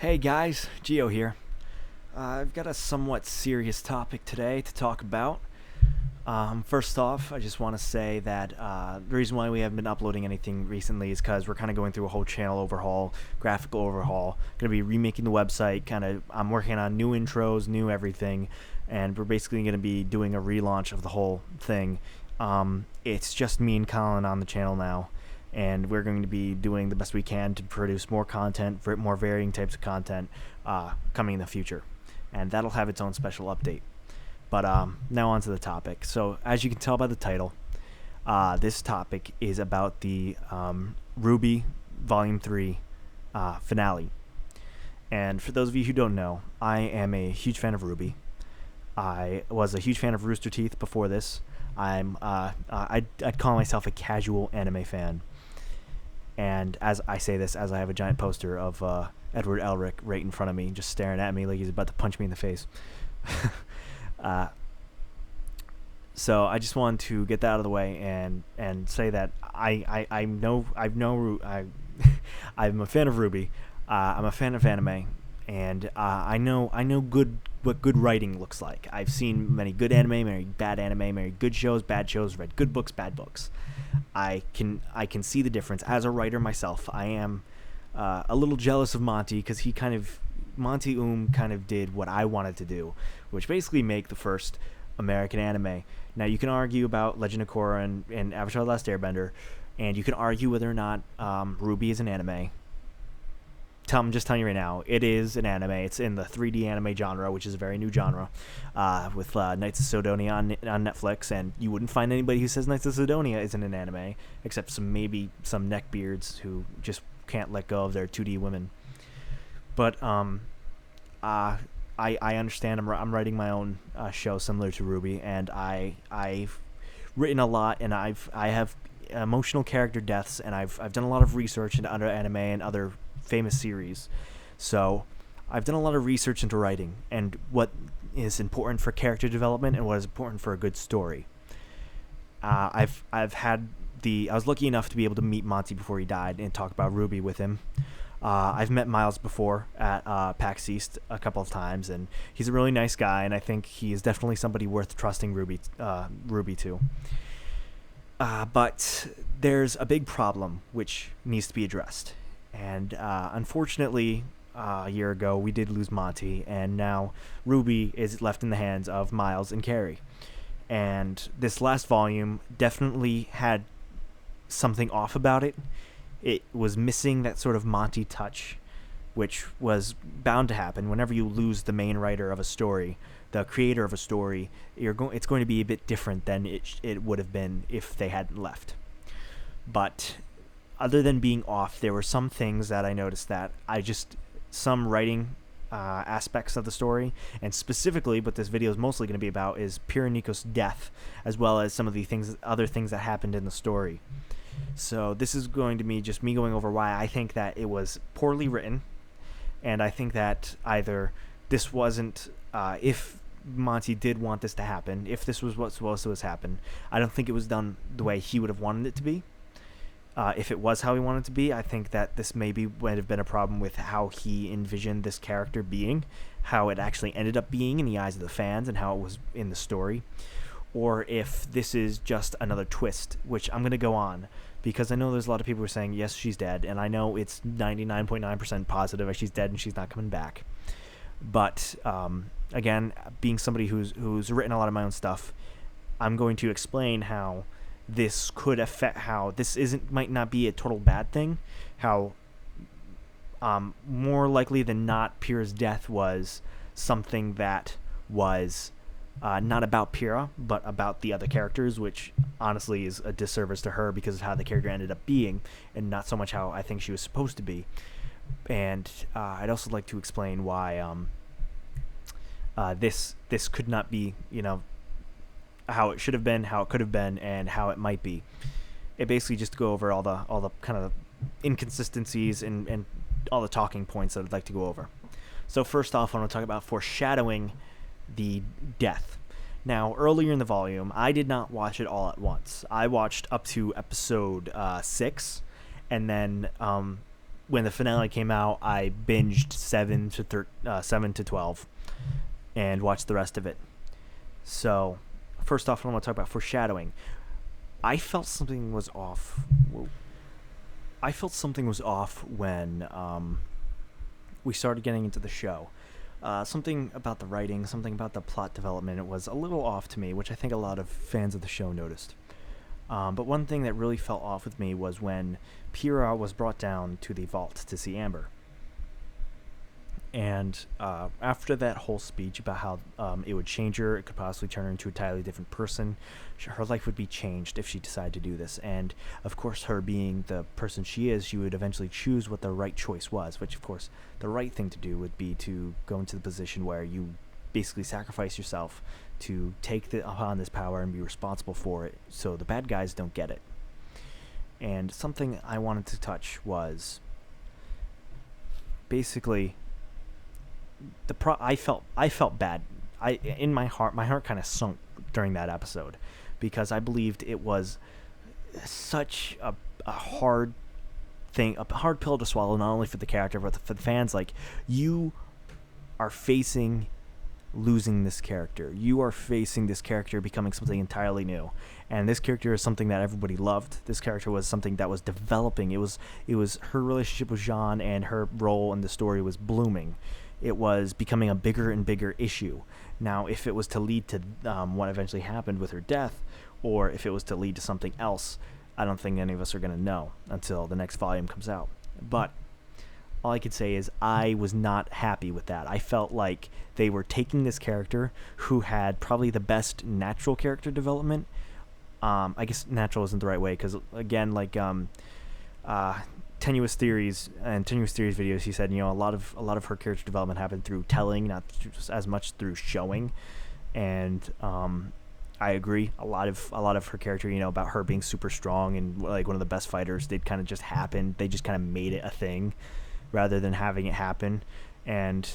Hey guys, Geo here. I've got a somewhat serious topic today to talk about. First off, I just want to say that the reason why we haven't been uploading anything recently is because we're kind of going through a whole channel overhaul, graphical overhaul. Going to be remaking the website. I'm working on new intros, new everything, and we're basically going to be doing a relaunch of the whole thing. It's just me and Colin on the channel now, and we're going to be doing the best we can to produce more content, more varying types of content coming in the future, and that'll have its own special update. But now on to the topic. So as you can tell by the title, this topic is about the RWBY Volume 3 finale. And for those of you who don't know, I am a huge fan of RWBY. I was a huge fan of Rooster Teeth before this. I'd call myself a casual anime fan. And as I say this, as I have a giant poster of Edward Elric right in front of me, just staring at me like he's about to punch me in the face. So I just wanted to get that out of the way and say that I'm a fan of RWBY. I'm a fan of anime, and I know what good writing looks like. I've seen many good anime, many bad anime, many good shows, bad shows, read good books, bad books. I can see the difference. As a writer myself, I am a little jealous of Monty because Monty kind of did what I wanted to do, which basically make the first American anime. Now you can argue about Legend of Korra and Avatar: The Last Airbender, and you can argue whether or not RWBY is an anime. I'm just telling you right now, it is an anime. It's in the 3D anime genre, which is a very new genre, with Knights of Sidonia on Netflix, and you wouldn't find anybody who says Knights of Sidonia isn't an anime, except maybe some neckbeards who just can't let go of their 2D women. But I understand. I'm writing my own show similar to RWBY, and I've written a lot, and I have emotional character deaths, and I've done a lot of research into other anime and other famous series. So I've done a lot of research into writing and what is important for character development and what is important for a good story. I was lucky enough to be able to meet Monty before he died and talk about RWBY with him. I've met Miles before at PAX East a couple of times, and he's a really nice guy, and I think he is definitely somebody worth trusting RWBY to. But there's a big problem which needs to be addressed. And unfortunately, a year ago, we did lose Monty, and now RWBY is left in the hands of Miles and Carrie. And this last volume definitely had something off about it. It was missing that sort of Monty touch, which was bound to happen whenever you lose the main writer of a story, the creator of a story. It's going to be a bit different than it would have been if they hadn't left. But other than being off, there were some things that I noticed that some writing aspects of the story, and specifically what this video is mostly going to be about is Pyranikos' death, as well as some of the other things that happened in the story. So this is going to be just me going over why I think that it was poorly written, and I think that either this wasn't, if Monty did want this to happen, if this was what's supposed to happen, I don't think it was done the way he would have wanted it to be. If it was how he wanted it to be, I think that this might have been a problem with how he envisioned this character being, how it actually ended up being in the eyes of the fans, and how it was in the story. Or if this is just another twist, which I'm going to go on, because I know there's a lot of people who are saying, yes, she's dead, and I know it's 99.9% positive that she's dead and she's not coming back. But, again, being somebody who's written a lot of my own stuff, I'm going to explain how this could affect, how this might not be a total bad thing, how more likely than not Pyra's death was something that was not about Pyra, but about the other characters, which honestly is a disservice to her because of how the character ended up being, and not so much how I think she was supposed to be. And I'd also like to explain why this could not be, how it should have been, how it could have been, and how it might be. It basically just to go over all the kind of inconsistencies and all the talking points that I'd like to go over. So first off, I want to talk about foreshadowing the death. Now, earlier in the volume, I did not watch it all at once. I watched up to episode 6, and then when the finale came out, I binged 7 to 12 and watched the rest of it. So, first off, I want to talk about foreshadowing. I felt something was off. I felt something was off when we started getting into the show. Something about the writing, something about the plot development, it was a little off to me, which I think a lot of fans of the show noticed. But one thing that really fell off with me was when Pyrrha was brought down to the vault to see Amber. And after that whole speech about how it would change her, it could possibly turn her into a entirely different person, her life would be changed if she decided to do this. And, of course, her being the person she is, she would eventually choose what the right choice was, which, of course, the right thing to do would be to go into the position where you basically sacrifice yourself to take upon this power and be responsible for it so the bad guys don't get it. And something I wanted to touch was basically I felt bad. In my heart kind of sunk during that episode because I believed it was such a hard thing, a hard pill to swallow, not only for the character but for the fans. Like, you are facing losing this character. You are facing this character becoming something entirely new. And this character is something that everybody loved. This character was something that was developing. It was her relationship with Jean and her role in the story was blooming. It was becoming a bigger and bigger issue. Now, if it was to lead to what eventually happened with her death, or if it was to lead to something else, I don't think any of us are going to know until the next volume comes out. But all I could say is I was not happy with that. I felt like they were taking this character who had probably the best natural character development. I guess natural isn't the right way because, again, like Tenuous Theories and Tenuous Theories videos, he said, a lot of her character development happened through telling, not as much through showing. And I agree. A lot of her character, about her being super strong and like one of the best fighters, did kind of just happen. They just kind of made it a thing rather than having it happen. And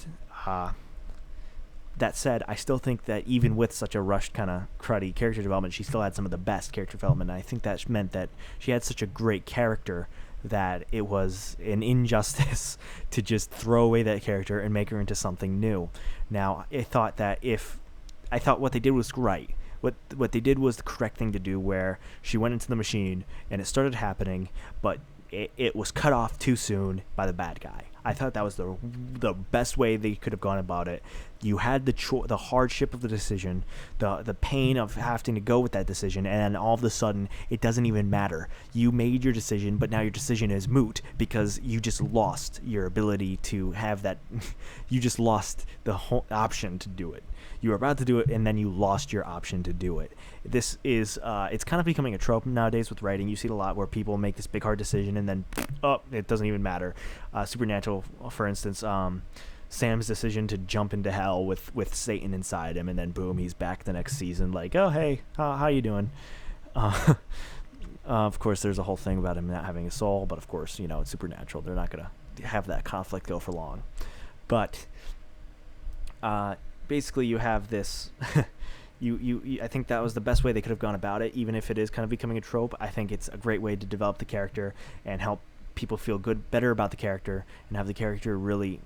that said, I still think that even with such a rushed kind of cruddy character development, she still had some of the best character development. And I think that meant that she had such a great character that it was an injustice to just throw away that character and make her into something new. Now, I thought what they did was right. What they did was the correct thing to do, where she went into the machine and it started happening, but it was cut off too soon by the bad guy. I thought that was the best way they could have gone about it. You had the hardship of the decision, the pain of having to go with that decision, and then all of a sudden it doesn't even matter. You made your decision, but now your decision is moot because you just lost your ability to have that. You just lost the whole option to do it. You were about to do it, and then you lost your option to do it. This is it's kind of becoming a trope nowadays with writing. You see it a lot where people make this big hard decision and then it doesn't even matter. Supernatural, for instance, Sam's decision to jump into hell with Satan inside him, and then boom, he's back the next season like, oh hey, how you doing? Of course, there's a whole thing about him not having a soul, but of course, it's Supernatural. They're not gonna have that conflict go for long. But basically, you have this. I think that was the best way they could have gone about it, even if it is kind of becoming a trope. I think it's a great way to develop the character and help people feel better about the character, and have the character really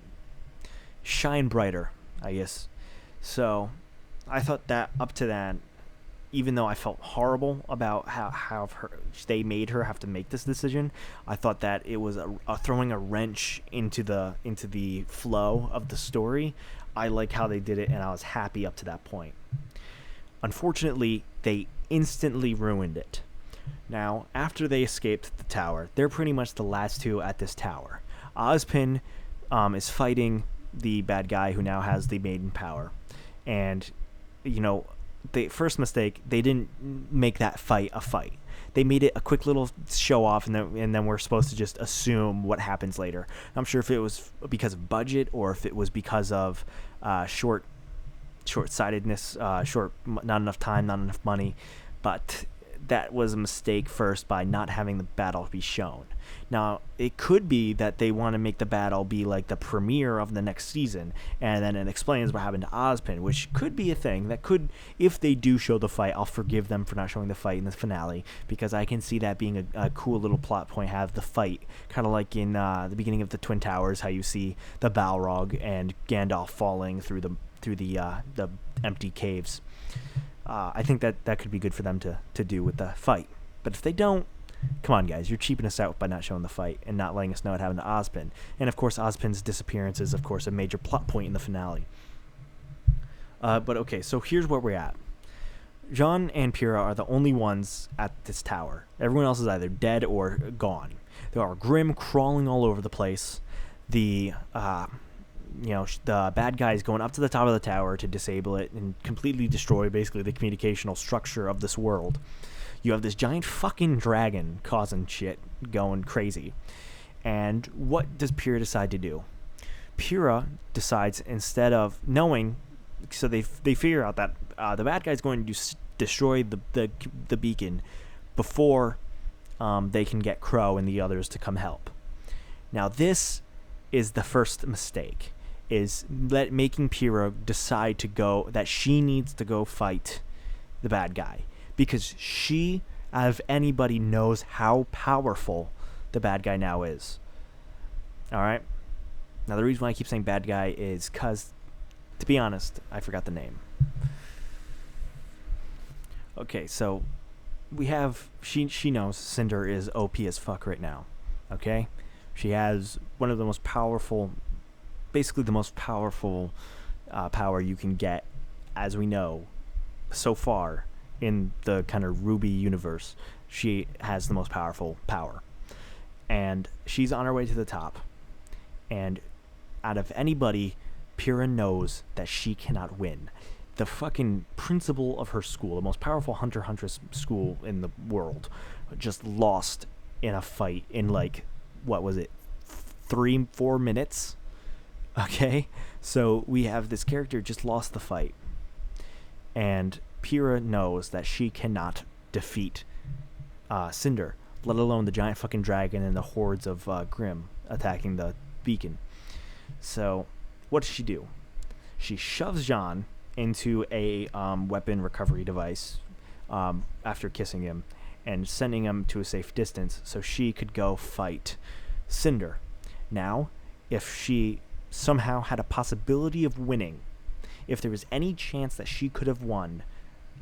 shine brighter, I guess. So I thought that up to that, even though I felt horrible about how they made her have to make this decision, I thought that it was a throwing a wrench into the flow of the story. I like how they did it, and I was happy up to that point. Unfortunately, they instantly ruined it. Now, after they escaped the tower, they're pretty much the last two at this tower. Ozpin is fighting the bad guy who now has the maiden power. And, the first mistake, they didn't make that fight a fight. They made it a quick little show off, and then we're supposed to just assume what happens later. I'm sure if it was because of budget or if it was because of short-sightedness, not enough time, not enough money, but that was a mistake first by not having the battle be shown. Now, it could be that they want to make the battle be like the premiere of the next season, and then it explains what happened to Ozpin, which could be a thing. That could, if they do show the fight, I'll forgive them for not showing the fight in the finale, because I can see that being a cool little plot point, have the fight, kind of like in the beginning of the Twin Towers, how you see the Balrog and Gandalf falling through the empty caves. I think that could be good for them to do with the fight. But if they don't, come on, guys, you're cheaping us out by not showing the fight and not letting us know what happened to Ozpin. And, of course, Ozpin's disappearance is, of course, a major plot point in the finale. But, okay, so here's where we're at. Jean and Pyrrha are the only ones at this tower. Everyone else is either dead or gone. There are Grimm crawling all over the place. The bad guy is going up to the top of the tower to disable it and completely destroy, basically, the communicational structure of this world. You have this giant fucking dragon causing shit, going crazy. And what does Pyrrha decide to do? Pyrrha decides, instead of knowing, so they figure out that the bad guy's going to destroy the beacon before they can get Crow and the others to come help. Now, this is the first mistake, is making Pyrrha decide that she needs to go fight the bad guy. Because she, out of anybody, knows how powerful the bad guy now is. Alright? Now, the reason why I keep saying bad guy is because, to be honest, I forgot the name. Okay, so we have... She knows Cinder is OP as fuck right now. Okay? She has one of the most powerful... Basically the most powerful power you can get, as we know, so far in the kind of RWBY universe. She has the most powerful power. And she's on her way to the top. And out of anybody, Pyrrha knows that she cannot win. The fucking principal of her school, the most powerful hunter-huntress school in the world, just lost in a fight in, like, what was it, 3-4 minutes? Okay? So we have this character just lost the fight. And Pyrrha knows that she cannot defeat Cinder, let alone the giant fucking dragon and the hordes of Grimm attacking the beacon. So, what does she do? She shoves Jean into a weapon recovery device after kissing him and sending him to a safe distance so she could go fight Cinder. Now, if she somehow had a possibility of winning, if there was any chance that she could have won,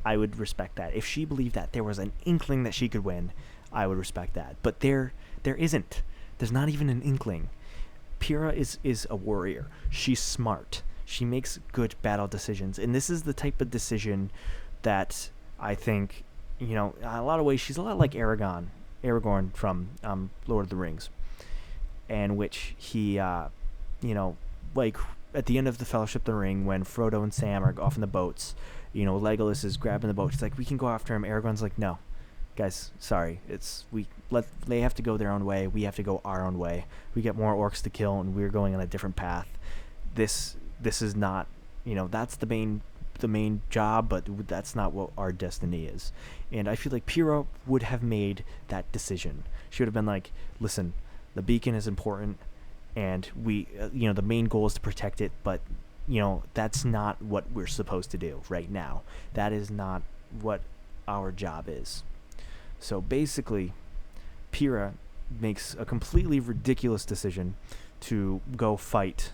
I would respect that. If she believed that there was an inkling that she could win, I would respect that. But there isn't. There's not even an inkling. Pyrrha is a warrior. She's smart. She makes good battle decisions. And this is the type of decision that I think, in a lot of ways, she's a lot like Aragorn from Lord of the Rings, in which he, like at the end of the Fellowship of the Ring, when Frodo and Sam are off in the boats, Legolas is grabbing the boat. He's like, we can go after him. Aragorn's like, no, guys, sorry. They have to go their own way. We have to go our own way. We get more orcs to kill, and we're going on a different path. This is not, that's the main job, but that's not what our destiny is. And I feel like Pyrrha would have made that decision. She would have been like, listen, the beacon is important, and we, the main goal is to protect it, but that's not what we're supposed to do right now. That is not what our job is. So basically, Pyrrha makes a completely ridiculous decision to go fight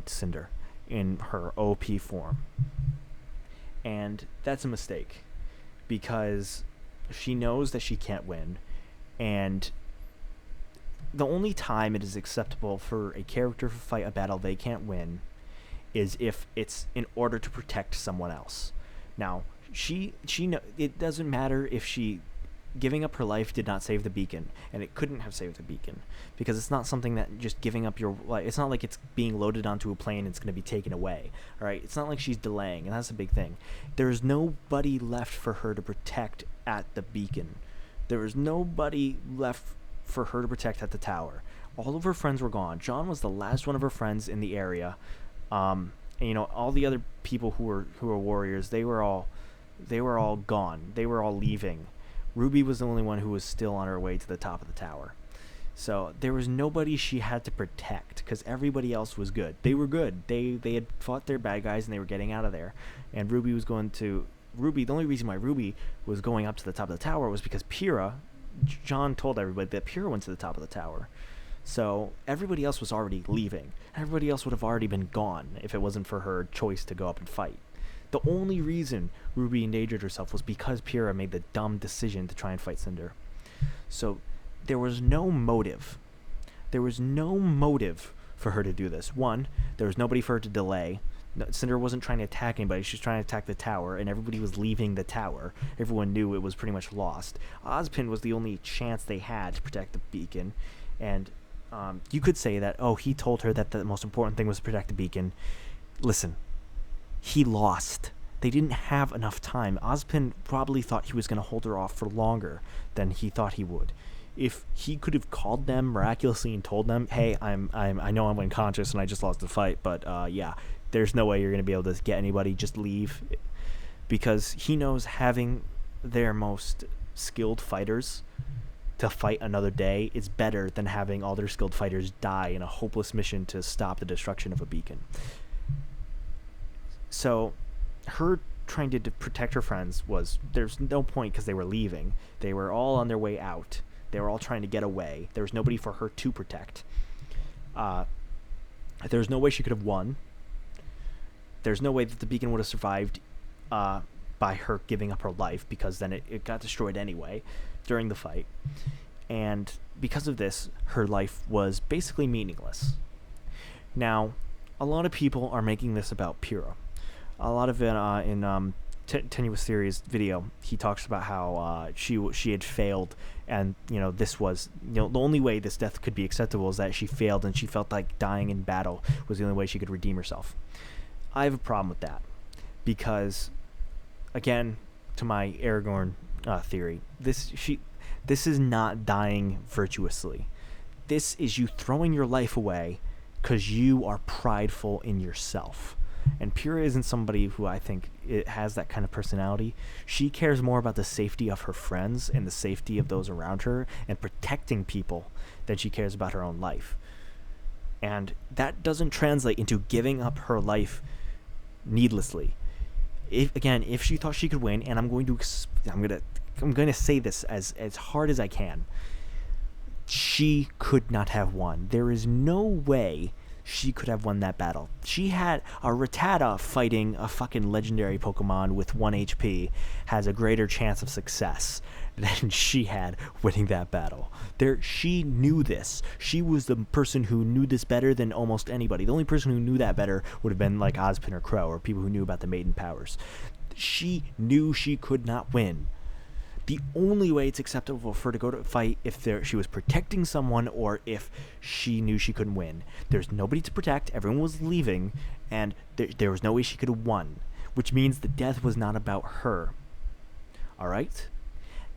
Cinder in her OP form. And that's a mistake, because she knows that she can't win, and the only time it is acceptable for a character to fight a battle they can't win is if it's in order to protect someone else. Now, she it doesn't matter if she giving up her life did not save the beacon, and it couldn't have saved the beacon, because it's not something that just giving up your life, it's not like it's being loaded onto a plane and it's going to be taken away. All right, it's not like she's delaying, and that's a big thing. There's nobody left for her to protect at the beacon. There is nobody left for her to protect at the tower. All of her friends were gone. Jean was the last one of her friends in the area. And, all the other people who were warriors, they were all they were all gone. They were all leaving. Ruby was the only one who was still on her way to the top of the tower. So there was nobody she had to protect because everybody else was good. They were good. They had fought their bad guys and they were getting out of there. And Ruby was going to Ruby. The only reason why Ruby was going up to the top of the tower was because Pyrrha. John told everybody that Pyrrha went to the top of the tower. So everybody else was already leaving. Everybody else would have already been gone if it wasn't for her choice to go up and fight. The only reason Ruby endangered herself was because Pyrrha made the dumb decision to try and fight Cinder. So there was no motive. There was no motive for her to do this. One, there was nobody for her to delay. Cinder wasn't trying to attack anybody. She was trying to attack the tower, and everybody was leaving the tower. Everyone knew it was pretty much lost. Ozpin was the only chance they had to protect the beacon, and you could say that, oh, he told her that the most important thing was to protect the beacon. Listen, he lost. They didn't have enough time. Ozpin probably thought he was going to hold her off for longer than he thought he would. If he could have called them miraculously and told them, hey, I know I'm unconscious and I just lost the fight, but yeah, there's no way you're going to be able to get anybody, just leave. Because he knows having their most skilled fighters to fight another day is better than having all their skilled fighters die in a hopeless mission to stop the destruction of a beacon. So her trying to protect her friends there's no point because they were leaving. They were all on their way out. They were all trying to get away. There was nobody for her to protect. There was no way she could have won. There's no way that the beacon would have survived by her giving up her life, because then it got destroyed anyway during the fight. And because of this, her life was basically meaningless. Now, a lot of people are making this about Pyrrha. A lot of it in Tenuous Theory's video, he talks about how she had failed, and this was the only way this death could be acceptable is that she failed, and she felt like dying in battle was the only way she could redeem herself. I have a problem with that, because again, to my Aragorn theory, this is not dying virtuously. This is you throwing your life away because you are prideful in yourself. And Pyrrha isn't somebody who I think has that kind of personality. She cares more about the safety of her friends and the safety of those around her and protecting people than she cares about her own life. And that doesn't translate into giving up her life needlessly. If she thought she could win, and I'm going to say this as hard as I can, she could not have won. There is no way she could have won that battle. She had a Rattata fighting a fucking legendary Pokemon with 1 HP has a greater chance of success than she had winning that battle. She knew this. She was the person who knew this better than almost anybody. The only person who knew that better would have been like Ozpin or Crow, or people who knew about the Maiden powers. She knew she could not win. The only way it's acceptable for her to go to fight if she was protecting someone, or if she knew she couldn't win. There's nobody to protect, everyone was leaving, and there was no way she could have won, which means the death was not about her. Alright?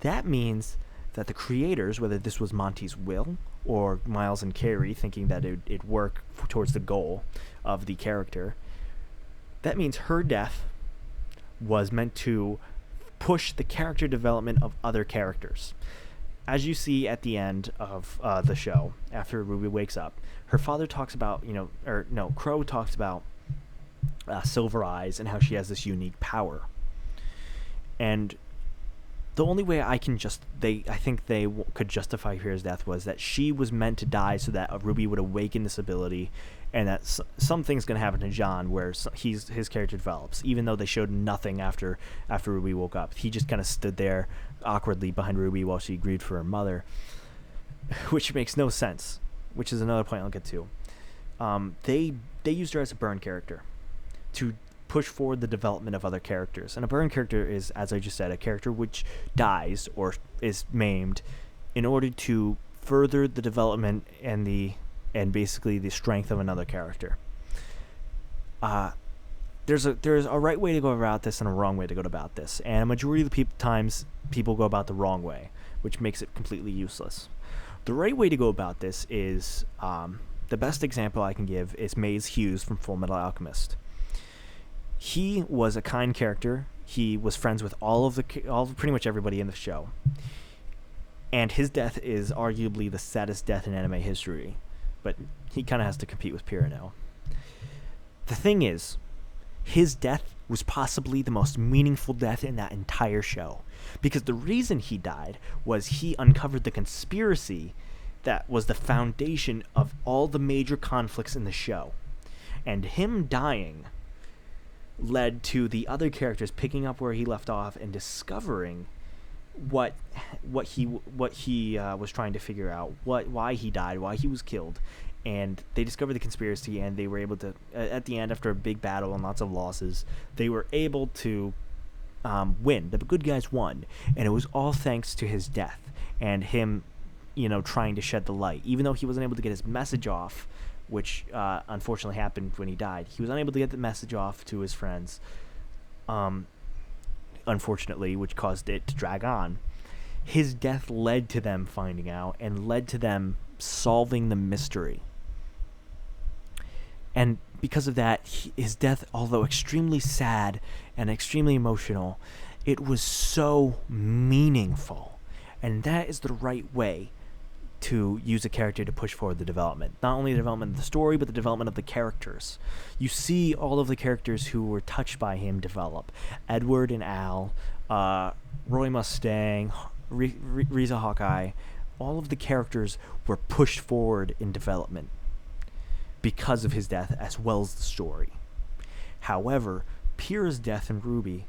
That means that the creators, whether this was Monty's will, or Miles and Carey thinking that it'd work towards the goal of the character, that means her death was meant to push the character development of other characters. As you see at the end of the show, after Ruby wakes up, her father talks about, Crow talks about Silver Eyes and how she has this unique power. And the only way I think they could justify Pyrrha's death was that she was meant to die so that Ruby would awaken this ability, and that something's going to happen to John where his character develops, even though they showed nothing after Ruby woke up. He just kind of stood there awkwardly behind Ruby while she grieved for her mother, which makes no sense, which is another point I'll get to. They used her as a burn character to push forward the development of other characters. And a burn character is, as I just said, a character which dies or is maimed in order to further the development and basically the strength of another character. There's a right way to go about this and a wrong way to go about this, and a majority of the times people go about the wrong way, which makes it completely useless. The right way to go about this is, the best example I can give is Maze Hughes from Full Metal Alchemist. He was a kind character. He was friends with pretty much everybody in the show, and his death is arguably the saddest death in anime history. But he kind of has to compete with Pyrrha now. The thing is, his death was possibly the most meaningful death in that entire show, because the reason he died was he uncovered the conspiracy that was the foundation of all the major conflicts in the show. And him dying led to the other characters picking up where he left off and discovering what he was trying to figure out, why he died, why he was killed. And they discovered the conspiracy, and they were able to, at the end, after a big battle and lots of losses, they were able to win. The good guys won, and it was all thanks to his death and him, trying to shed the light. Even though he wasn't able to get his message off, which unfortunately happened when he died, he was unable to get the message off to his friends, unfortunately, which caused it to drag on. His death led to them finding out and led to them solving the mystery. And because of that, his death, although extremely sad and extremely emotional, it was so meaningful. And that is the right way to use a character to push forward the development. Not only the development of the story, but the development of the characters. You see all of the characters who were touched by him develop. Edward and Al, Roy Mustang, Riza Hawkeye, all of the characters were pushed forward in development because of his death, as well as the story. However, Pyrrha's death in RWBY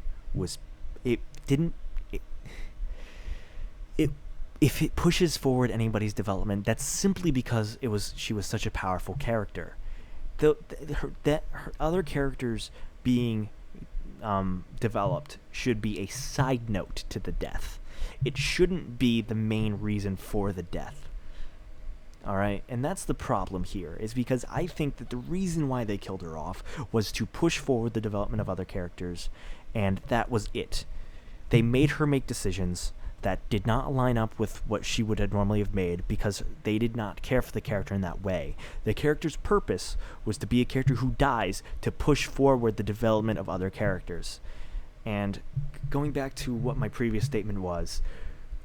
if it pushes forward anybody's development, that's simply because she was such a powerful character. Her other characters being developed should be a side note to the death. It shouldn't be the main reason for the death. Alright? And that's the problem here, is because I think that the reason why they killed her off was to push forward the development of other characters, and that was it. They made her make decisions that did not line up with what she would have normally have made, because they did not care for the character in that way. The character's purpose was to be a character who dies to push forward the development of other characters. And going back to what my previous statement was,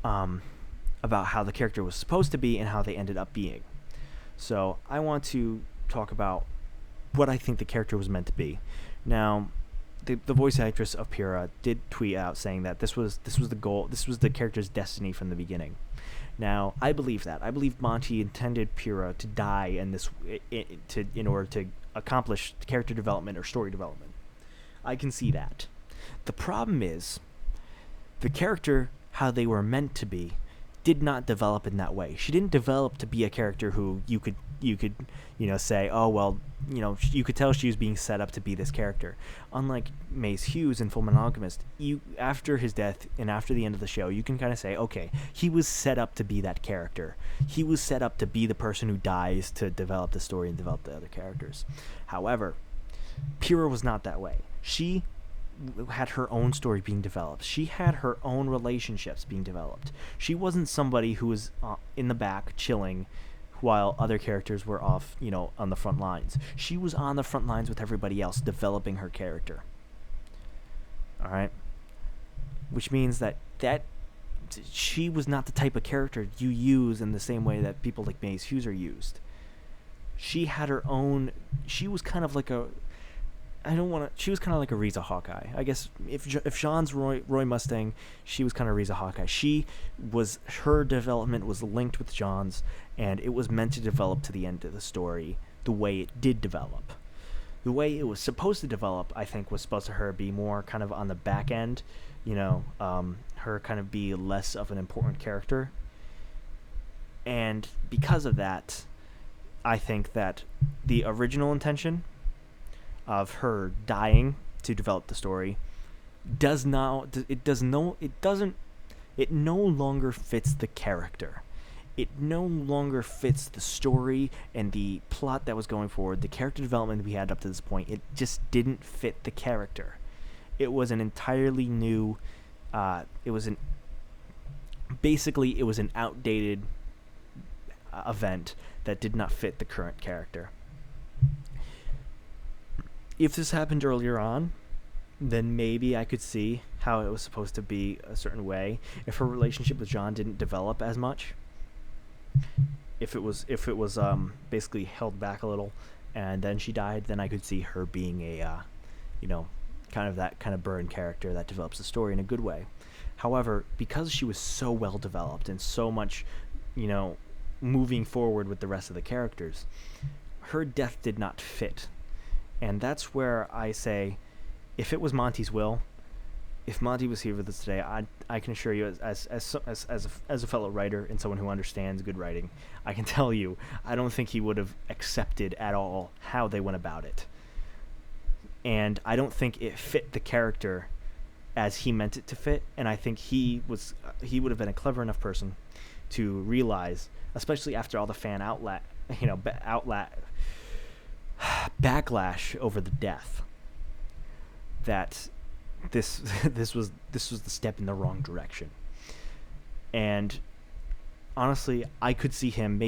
about how the character was supposed to be and how they ended up being. So I want to talk about what I think the character was meant to be. Now, the voice actress of Pyrrha did tweet out saying that this was the goal, this was the character's destiny from the beginning. Now, I believe that. I believe Monty intended Pyrrha to die in order to accomplish character development or story development. I can see that. The problem is, the character, how they were meant to be, did not develop in that way. She didn't develop to be a character who you could say, oh well, you could tell she was being set up to be this character. Unlike Mace Hughes in Full Monogamist, after his death and after the end of the show, you can kind of say, okay, he was set up to be that character. He was set up to be the person who dies to develop the story and develop the other characters. However, Pyrrha was not that way. She had her own story being developed. She had her own relationships being developed. She wasn't somebody who was in the back chilling while other characters were off, on the front lines. She was on the front lines with everybody else, developing her character. Alright? Which means that she was not the type of character you use in the same way that people like Mace Hughes are used. She had her own... She was kind of like a... She was kind of like a Riza Hawkeye. I guess if Jean's Roy Mustang, she was kind of Riza Hawkeye. Her development was linked with Jean's, and it was meant to develop to the end of the story the way it did develop. The way it was supposed to develop, I think, was supposed to be more kind of on the back end, her kind of be less of an important character. And because of that, I think that the original intention of her dying to develop the story it no longer fits the character. It no longer fits the story and the plot that was going forward, the character development we had up to this point. It just didn't fit the character. It was an entirely new it was an outdated event that did not fit the current character. If this happened earlier on, then maybe I could see how it was supposed to be a certain way. If her relationship with John didn't develop as much, if it was basically held back a little, and then she died, then I could see her being a you know, kind of that kind of burn character that develops the story in a good way. However, because she was so well developed and so much, you know, moving forward with the rest of the characters, her death did not fit. And that's where I say, if it was Monty's will, if Monty was here with us today, I can assure you, as a fellow writer and someone who understands good writing, I can tell you, I don't think he would have accepted at all how they went about it. And I don't think it fit the character as he meant it to fit. And I think he would have been a clever enough person to realize, especially after all the fan backlash over the death, that this was the step in the wrong direction. And honestly, I could see him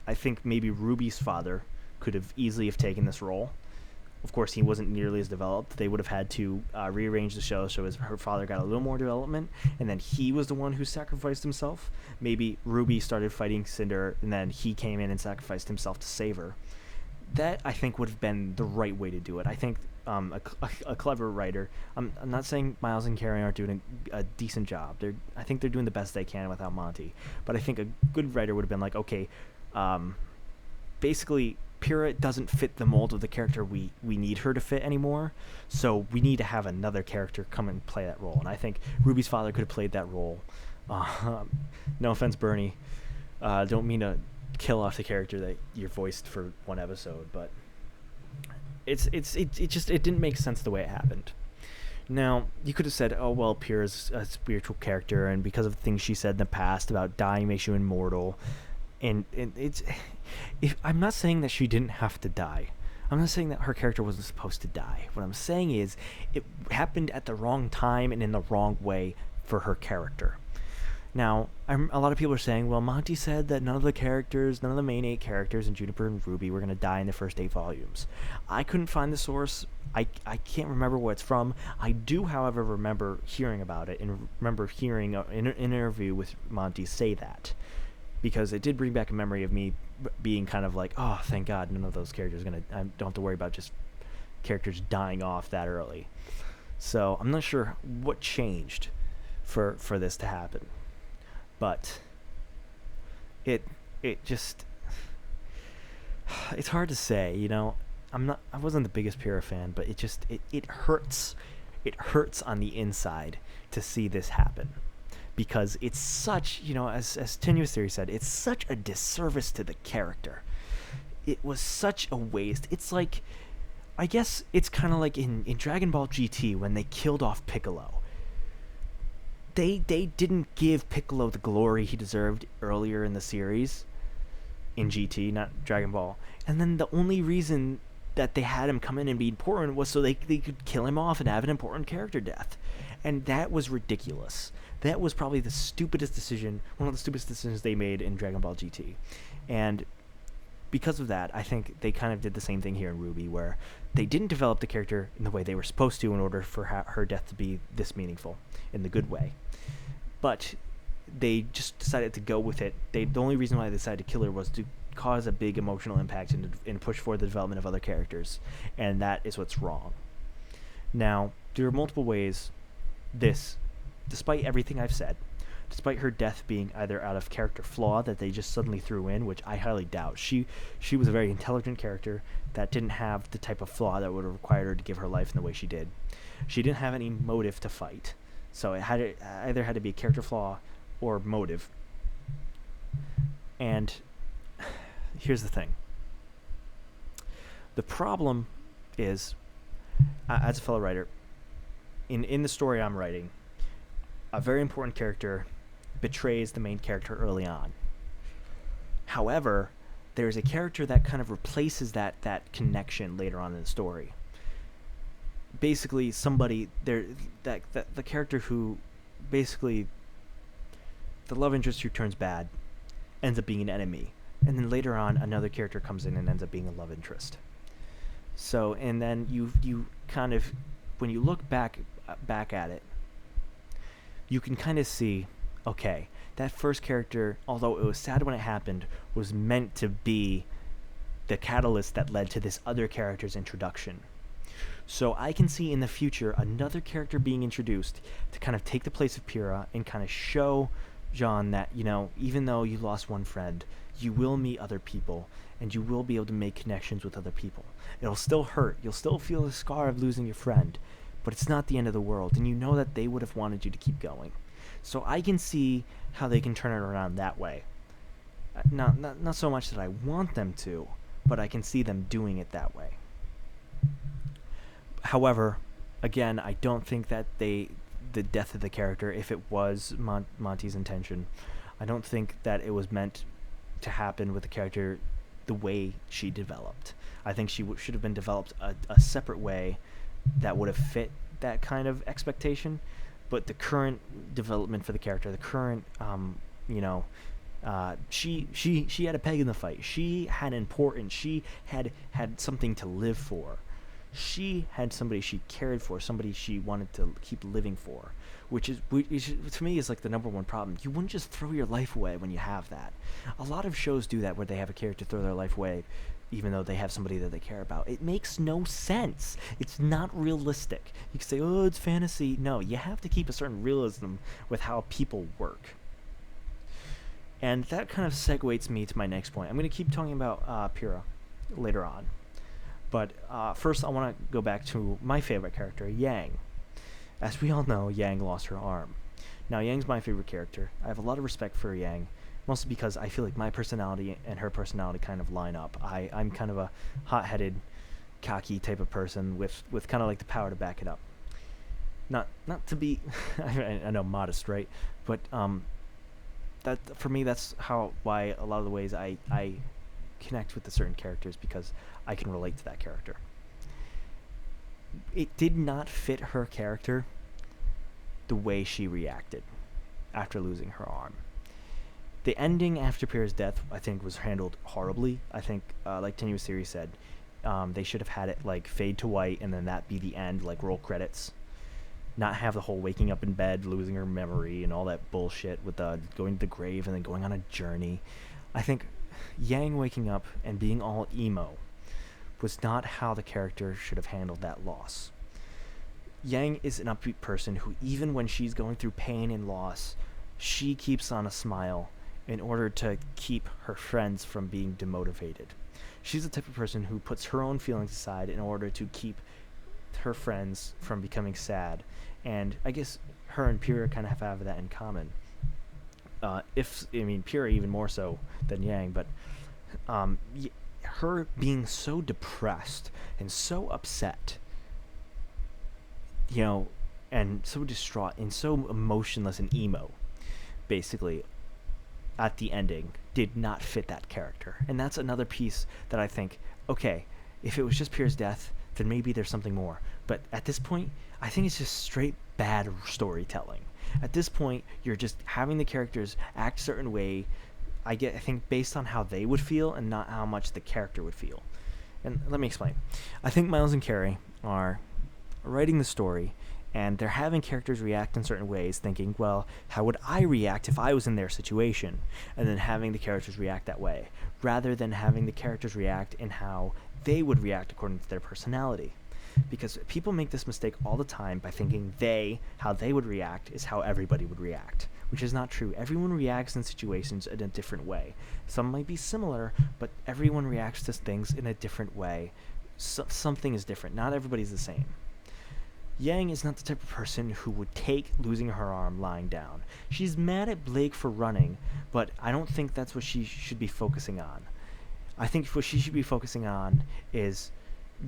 I think maybe Ruby's father could have easily have taken this role. Of course, he wasn't nearly as developed. They would have had to rearrange the show so her father got a little more development, and then he was the one who sacrificed himself. Maybe Ruby started fighting Cinder, and then he came in and sacrificed himself to save her. That, I think, would have been the right way to do it. I think a clever writer. I'm not saying Miles and Carrie aren't doing a decent job. I think they're doing the best they can without Monty. But I think a good writer would have been like, okay, basically, Pyrrha doesn't fit the mold of the character we need her to fit anymore, so we need to have another character come and play that role. And I think Ruby's father could have played that role. No offense, Bernie. Don't mean to kill off the character that you voiced for one episode, but it didn't make sense the way it happened. Now, you could have said, oh, well, Pyrrha's a spiritual character, and because of things she said in the past about dying makes you immortal. And I'm not saying that she didn't have to die. I'm not saying that her character wasn't supposed to die. What I'm saying is it happened at the wrong time and in the wrong way for her character. Now, a lot of people are saying, well, Monty said that none of the main 8 characters in Juniper and Ruby were going to die in the first 8 volumes. I couldn't find the source. I can't remember where it's from. I do, however, remember hearing about it and remember hearing an interview with Monty say that. Because it did bring back a memory of me being kind of like, oh, thank God none of those characters I don't have to worry about just characters dying off that early. So I'm not sure what changed for this to happen. But it just, it's hard to say, you know. I wasn't the biggest Pyrrha fan, but it hurts. It hurts on the inside to see this happen. Because it's such, you know, as Tenuous Theory said, it's such a disservice to the character. It was such a waste. It's like, I guess it's kind of like in Dragon Ball GT when they killed off Piccolo. They didn't give Piccolo the glory he deserved earlier in the series, in GT, not Dragon Ball. And then the only reason that they had him come in and be important was so they could kill him off and have an important character death. And that was ridiculous. That was probably the stupidest decision, one of the stupidest decisions they made in Dragon Ball GT. And because of that, I think they kind of did the same thing here in Ruby, where they didn't develop the character in the way they were supposed to in order for her death to be this meaningful, in the good way. But they just decided to go with it. The only reason why they decided to kill her was to cause a big emotional impact and push forward the development of other characters. And that is what's wrong. Now, there are multiple ways despite everything I've said, despite her death being either out of character flaw that they just suddenly threw in, which I highly doubt. She was a very intelligent character that didn't have the type of flaw that would have required her to give her life in the way she did. She didn't have any motive to fight. So it either had to be a character flaw or motive. And here's the thing. The problem is, as a fellow writer, in the story I'm writing, a very important character betrays the main character early on. However, there's a character that kind of replaces that connection later on in the story. Basically, somebody there that the character who basically the love interest who turns bad ends up being an enemy, and then later on another character comes in and ends up being a love interest. So, and then you kind of when you look back at it, you can kind of see, okay, that first character, although it was sad when it happened, was meant to be the catalyst that led to this other character's introduction. So I can see in the future another character being introduced to kind of take the place of Pyrrha and kind of show Jean that, even though you lost one friend, you will meet other people and you will be able to make connections with other people. It'll still hurt. You'll still feel the scar of losing your friend, but it's not the end of the world, and you know that they would have wanted you to keep going. So I can see how they can turn it around that way. Not so much that I want them to, but I can see them doing it that way. However, again, I don't think that the death of the character, if it was Monty's intention, I don't think that it was meant to happen with the character the way she developed. I think she should have been developed a separate way that would have fit that kind of expectation. But the current development for the character, the current, she had a peg in the fight. She had importance. She had something to live for. She had somebody she cared for, somebody she wanted to keep living for, which to me is like the number one problem. You wouldn't just throw your life away when you have that. A lot of shows do that, where they have a character throw their life away even though they have somebody that they care about. It makes no sense. It's not realistic. You can say, oh, it's fantasy. No, you have to keep a certain realism with how people work. And that kind of segues me to my next point. I'm going to keep talking about Pyrrha later on. But first, I want to go back to my favorite character, Yang. As we all know, Yang lost her arm. Now, Yang's my favorite character. I have a lot of respect for Yang, mostly because I feel like my personality and her personality kind of line up. I'm kind of a hot-headed, cocky type of person with kind of like the power to back it up. Not to be, I know, modest, right? But that for me, that's why a lot of the ways I connect with the certain characters, because I can relate to that character. It did not fit her character the way she reacted after losing her arm. The ending after Pyrrha's death, I think, was handled horribly. I think, like Tenuous Theory said, they should have had it like fade to white and then that be the end, like roll credits. Not have the whole waking up in bed, losing her memory, and all that bullshit with going to the grave and then going on a journey. I think Yang waking up and being all emo was not how the character should have handled that loss. Yang is an upbeat person who, even when she's going through pain and loss, she keeps on a smile in order to keep her friends from being demotivated. She's the type of person who puts her own feelings aside in order to keep her friends from becoming sad. And I guess her and Pyrrha kind of have that in common. Pyrrha even more so than Yang, but her being so depressed and so upset, and so distraught and so emotionless and emo, basically, at the ending, did not fit that character. And that's another piece that I think, okay, if it was just Pyrrha's death, then maybe there's something more. But at this point, I think it's just straight bad storytelling. At this point, you're just having the characters act a certain way, I think based on how they would feel and not how much the character would feel. And let me explain. I think Miles and Carrie are writing the story, and they're having characters react in certain ways, thinking, well, how would I react if I was in their situation? And then having the characters react that way, rather than having the characters react in how they would react according to their personality. Because people make this mistake all the time by thinking how they would react is how everybody would react, which is not true. Everyone reacts in situations in a different way. Some might be similar, but everyone reacts to things in a different way. Something is different. Not everybody's the same. Yang is not the type of person who would take losing her arm lying down. She's mad at Blake for running, but I don't think that's what she should be focusing on. I think what she should be focusing on is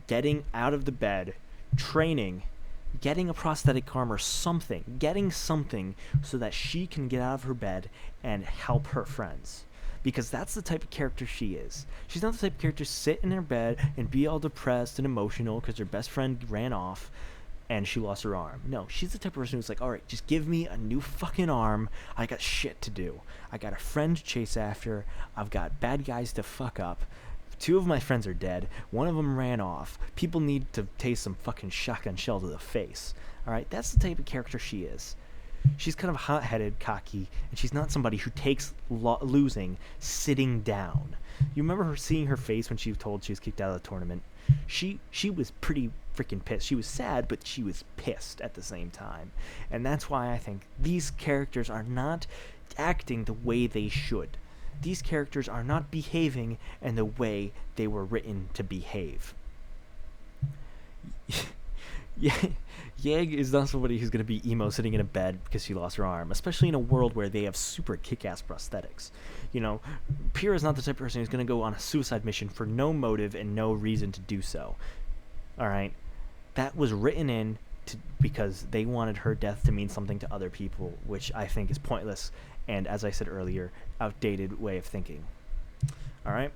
getting out of the bed, training, getting a prosthetic arm or something, getting something so that she can get out of her bed and help her friends. Because that's the type of character she is. She's not the type of character to sit in her bed and be all depressed and emotional because her best friend ran off and she lost her arm. No, she's the type of person who's like, alright, just give me a new fucking arm. I got shit to do. I got a friend to chase after. I've got bad guys to fuck up. Two of my friends are dead. One of them ran off. People need to taste some fucking shotgun shell to the face. All right, that's the type of character she is. She's kind of hot-headed, cocky, and she's not somebody who takes losing sitting down. You remember her seeing her face when she was told she was kicked out of the tournament? She was pretty freaking pissed. She was sad, but she was pissed at the same time. And that's why I think these characters are not acting the way they should. These characters are not behaving in the way they were written to behave. Yag is not somebody who's going to be emo sitting in a bed because she lost her arm, especially in a world where they have super kick-ass prosthetics. You know, Pyrrha is not the type of person who's going to go on a suicide mission for no motive and no reason to do so. Alright? That was written in because they wanted her death to mean something to other people, which I think is pointless and, as I said earlier, outdated way of thinking. Alright?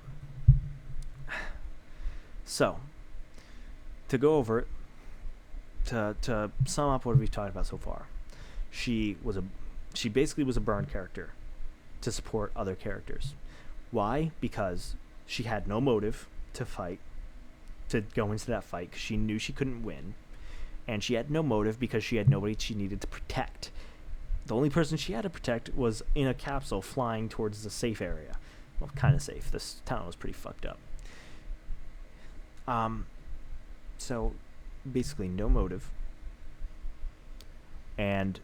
So, to go over it, to sum up what we've talked about so far, she basically was a burn character to support other characters. Why? Because she had no motive to fight, to go into that fight, because she knew she couldn't win, and she had no motive because she had nobody she needed to protect. The only person she had to protect was in a capsule flying towards the safe area. Well, kind of safe. This town was pretty fucked up. So basically no motive, and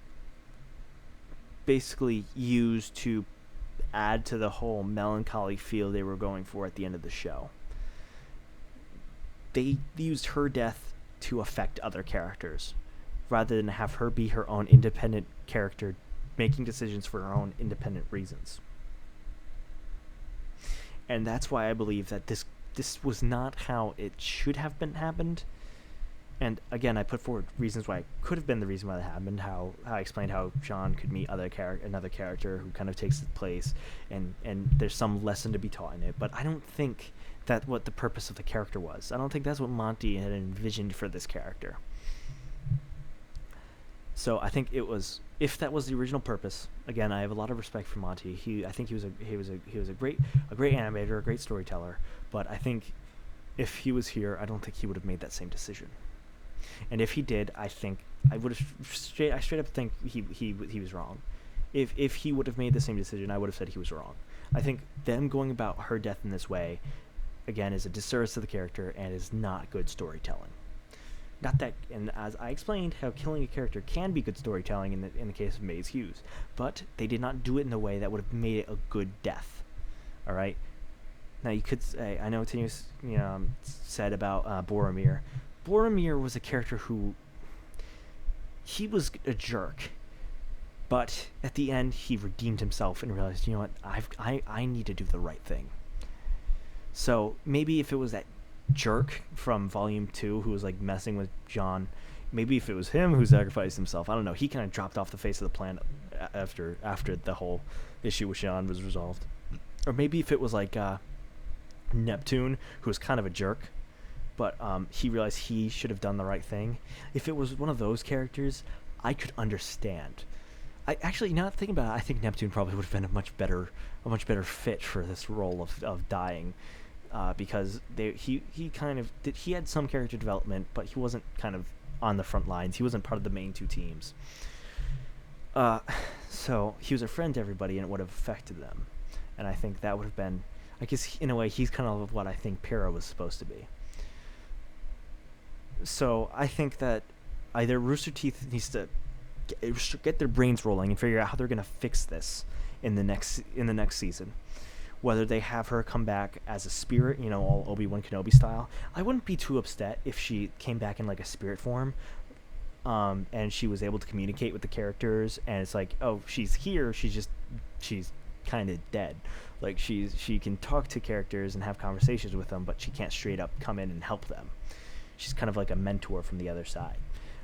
basically used to add to the whole melancholy feel they were going for at the end of the show. They used her death to affect other characters rather than have her be her own independent character making decisions for her own independent reasons. And that's why I believe that this was not how it should have been happened. And again, I put forward reasons why it could have been the reason why that happened. How I explained how Jean could meet another character who kind of takes its place, and there's some lesson to be taught in it. But I don't think that's what the purpose of the character was. I don't think that's what Monty had envisioned for this character. So I think it was, if that was the original purpose. Again, I have a lot of respect for Monty. I think he was a great animator, a great storyteller. But I think if he was here, I don't think he would have made that same decision. And if he did, I think I would have straight up think he was wrong. If he would have made the same decision, I would have said he was wrong. I think them going about her death in this way, again, is a disservice to the character and is not good storytelling. Not that, and as I explained, how killing a character can be good storytelling in the case of Maes Hughes, but they did not do it in the way that would have made it a good death. All right. Now you could say, I know Tinius said about Boromir. Boromir was a character who, he was a jerk, but at the end he redeemed himself and realized, you know what, I need to do the right thing. So maybe if it was that jerk from Volume 2 who was like messing with John, maybe if it was him who sacrificed himself, I don't know, he kind of dropped off the face of the planet after the whole issue with John was resolved. Or maybe if it was like Neptune, who was kind of a jerk, but he realized he should have done the right thing. If it was one of those characters, I could understand. I actually, now thinking about it, I think Neptune probably would have been a much better fit for this role of dying, because he had some character development, but he wasn't kind of on the front lines. He wasn't part of the main two teams. So he was a friend to everybody, and it would have affected them. And I think that would have been, I guess in a way, he's kind of what I think Pyrrha was supposed to be. So I think that either Rooster Teeth needs to get their brains rolling and figure out how they're going to fix this in the next season. Whether they have her come back as a spirit, all Obi-Wan Kenobi style. I wouldn't be too upset if she came back in like a spirit form, and she was able to communicate with the characters, and it's like, oh, she's here, she's kind of dead. Like she can talk to characters and have conversations with them, but she can't straight up come in and help them. She's kind of like a mentor from the other side.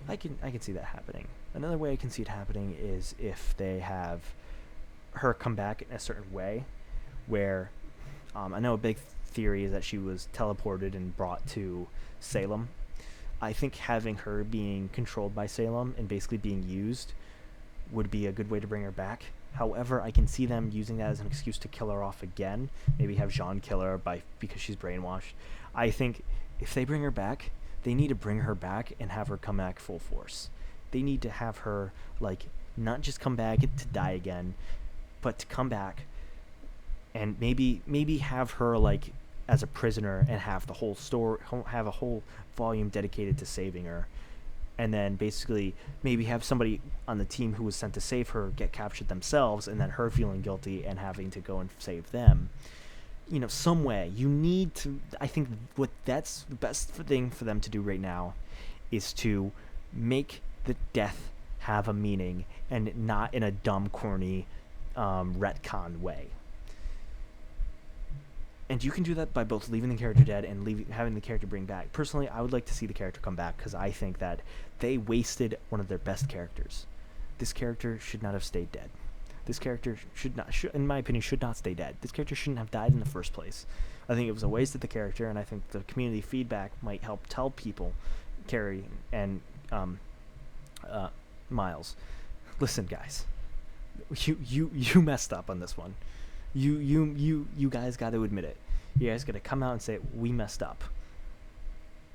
I can see that happening. Another way I can see it happening is if they have her come back in a certain way, where I know a big theory is that she was teleported and brought to Salem. I think having her being controlled by Salem and basically being used would be a good way to bring her back. However, I can see them using that as an excuse to kill her off again. Maybe have Jean kill her because she's brainwashed. I think if they bring her back, they need to bring her back and have her come back full force. They need to have her, like, not just come back to die again, but to come back and maybe have her, like, as a prisoner and have the whole story, have a whole volume dedicated to saving her. And then basically maybe have somebody on the team who was sent to save her get captured themselves, and then her feeling guilty and having to go and save them. You know, some way. You need to, I think that's the best thing for them to do right now is to make the death have a meaning and not in a dumb, corny retcon way. And you can do that by both leaving the character dead and having the character bring back. Personally, I would like to see the character come back because I think that they wasted one of their best characters. This character should not have stayed dead. This character in my opinion, should not stay dead. This character shouldn't have died in the first place. I think it was a waste of the character, and I think the community feedback might help tell people, Carrie and Miles, listen, guys, you messed up on this one. You guys got to admit it. You guys got to come out and say, we messed up.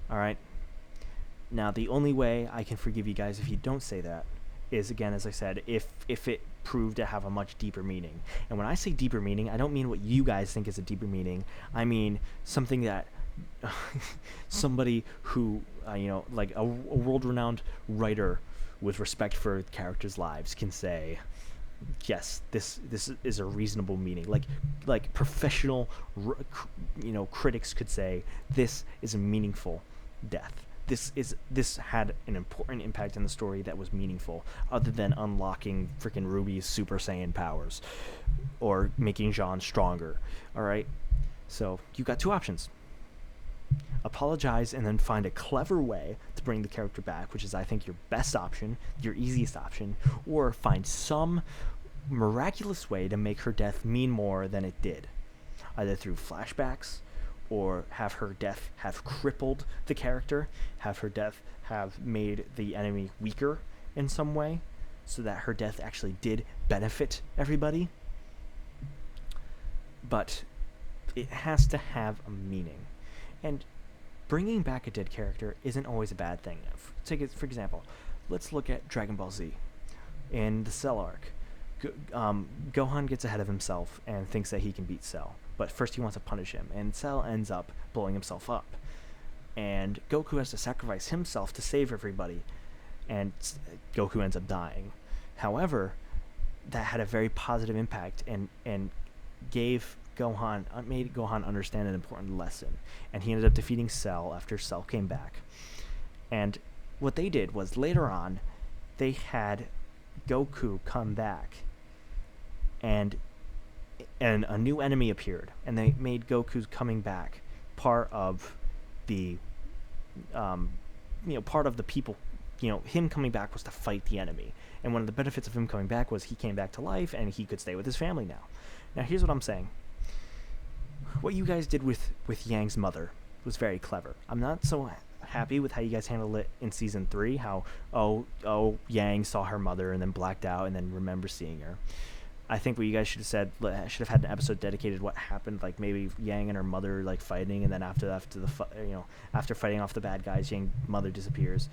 All right? Now, the only way I can forgive you guys if you don't say that is, again, as I said, if it proved to have a much deeper meaning. And when I say deeper meaning, I don't mean what you guys think is a deeper meaning. I mean something that somebody who, like a world-renowned writer with respect for characters' lives can say, yes, this is a reasonable meaning. Like professional, critics could say, this is a meaningful death. This had an important impact on the story that was meaningful, other than unlocking freaking Ruby's Super Saiyan powers or making Jean stronger. All right, so you got two options: apologize and then find a clever way to bring the character back, which is, I think, your best option, your easiest option, or find some miraculous way to make her death mean more than it did, either through flashbacks, or have her death have crippled the character, have her death have made the enemy weaker in some way, so that her death actually did benefit everybody. But it has to have a meaning. And bringing back a dead character isn't always a bad thing. Take it, for example, let's look at Dragon Ball Z. In the Cell arc, Gohan gets ahead of himself and thinks that he can beat Cell. But first he wants to punish him, and Cell ends up blowing himself up. And Goku has to sacrifice himself to save everybody, and Goku ends up dying. However, that had a very positive impact and made Gohan understand an important lesson. And he ended up defeating Cell after Cell came back. And what they did was, later on, they had Goku come back, and a new enemy appeared, and they made Goku's coming back part of the part of the people. Him coming back was to fight the enemy, and one of the benefits of him coming back was he came back to life and he could stay with his family now. Now here's what I'm saying: what you guys did with Yang's mother was very clever. I'm not so happy with how you guys handled it in season 3, how Yang saw her mother and then blacked out and then remember seeing her. I think what you guys should have had an episode dedicated to what happened, like maybe Yang and her mother like fighting, and then after fighting off the bad guys, Yang's mother disappears.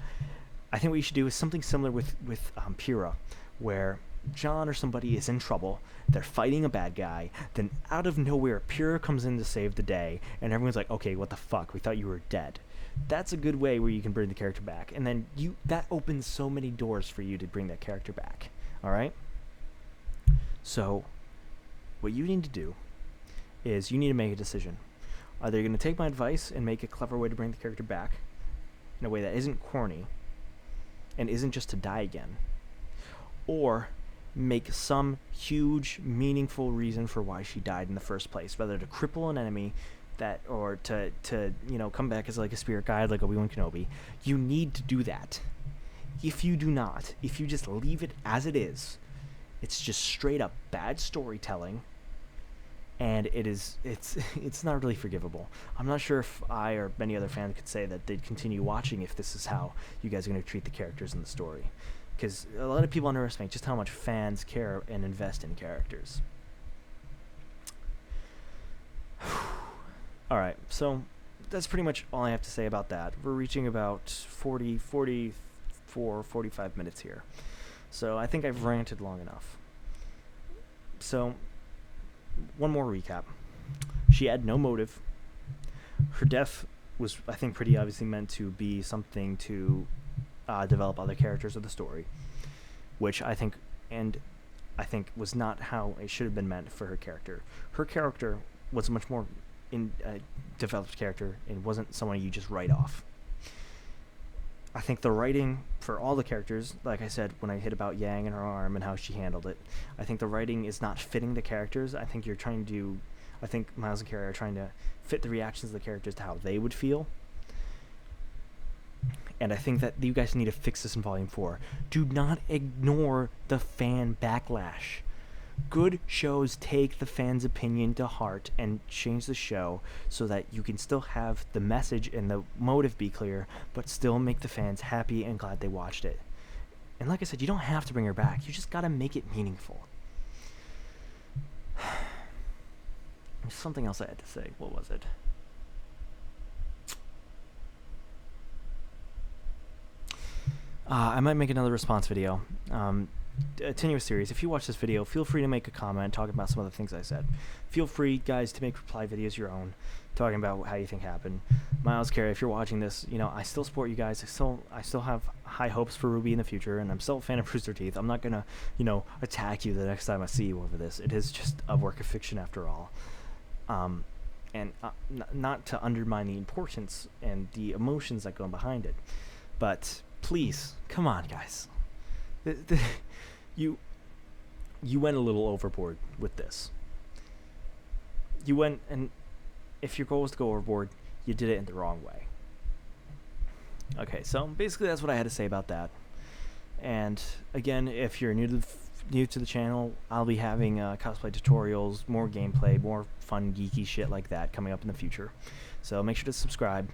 I think what you should do is something similar with Pyrrha, where John or somebody is in trouble, they're fighting a bad guy, then out of nowhere Pyrrha comes in to save the day, and everyone's like, okay, what the fuck, we thought you were dead. That's a good way where you can bring the character back, and then that opens so many doors for you to bring that character back. All right? So what you need to do is you need to make a decision. Are they going to take my advice and make a clever way to bring the character back in a way that isn't corny and isn't just to die again, or make some huge, meaningful reason for why she died in the first place, whether to cripple an enemy or to come back as like a spirit guide like Obi-Wan Kenobi. You need to do that. If you do not, if you just leave it as it is, it's just straight up bad storytelling, and it's not really forgivable. I'm not sure if I or many other fans could say that they'd continue watching if this is how you guys are going to treat the characters in the story, because a lot of people underestimate just how much fans care and invest in characters. Alright, so that's pretty much all I have to say about that. We're reaching about 45 minutes here. So I think I've ranted long enough. So, one more recap. She had no motive. Her death was, I think, pretty obviously meant to be something to develop other characters of the story, which I think was not how it should have been meant for her character. Her character was a much more developed character and wasn't someone you just write off. I think the writing for all the characters, like I said when I hit about Yang and her arm and how she handled it, I think the writing is not fitting the characters. I think Miles and Carrie are trying to fit the reactions of the characters to how they would feel. And I think that you guys need to fix this in Volume 4. Do not ignore the fan backlash. Good shows take the fans' opinion to heart and change the show so that you can still have the message and the motive be clear, but still make the fans happy and glad they watched it. And like I said, you don't have to bring her back. You just gotta make it meaningful. There's something else I had to say. What was it? I might make another response video. A tenuous series. If you watch this video, feel free to make a comment talking about some of the things I said. Feel free, guys, to make reply videos your own, talking about how you think happened. Miles, Carey, if you're watching this, I still support you guys. I still have high hopes for Ruby in the future, and I'm still a fan of Rooster Teeth. I'm not gonna, attack you the next time I see you over this. It is just a work of fiction after all. And not to undermine the importance and the emotions that go behind it, but please, come on, guys. You went a little overboard with this. You went, and if your goal was to go overboard, you did it in the wrong way. Okay, so basically that's what I had to say about that. And again, if you're new to the channel, I'll be having cosplay tutorials, more gameplay, more fun geeky shit like that coming up in the future. So make sure to subscribe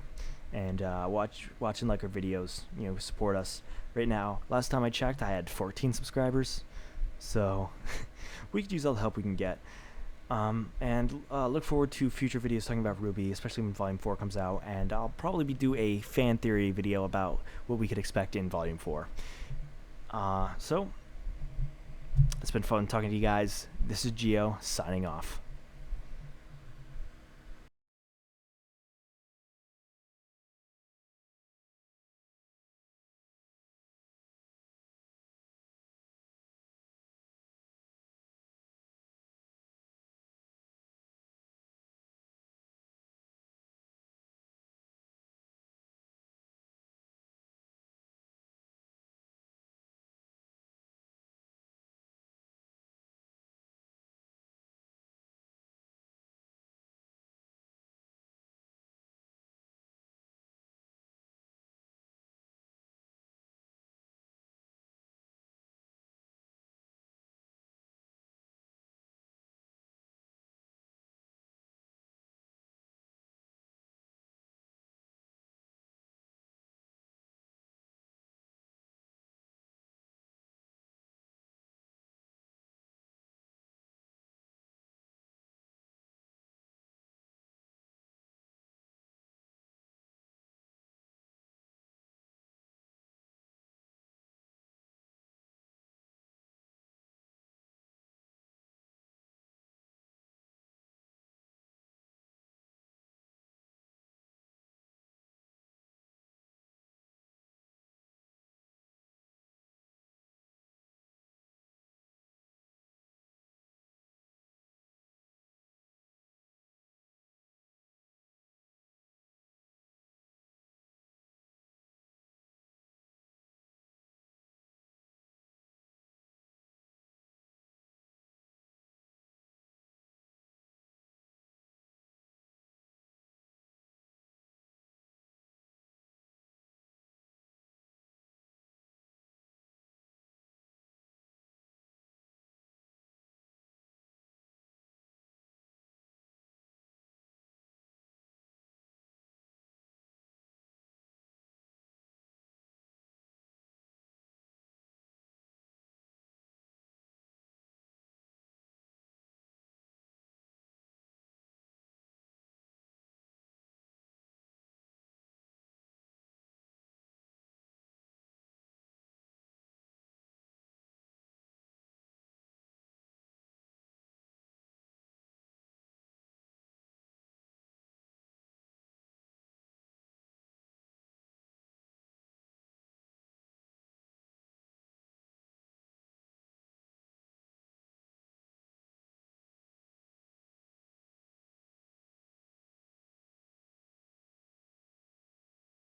and watch and like our videos. Support us. Right now, last time I checked, I had 14 subscribers, so we could use all the help we can get. And look forward to future videos talking about Ruby, especially when Volume 4 comes out, and I'll probably do a fan theory video about what we could expect in Volume 4. So, it's been fun talking to you guys. This is Gio, signing off.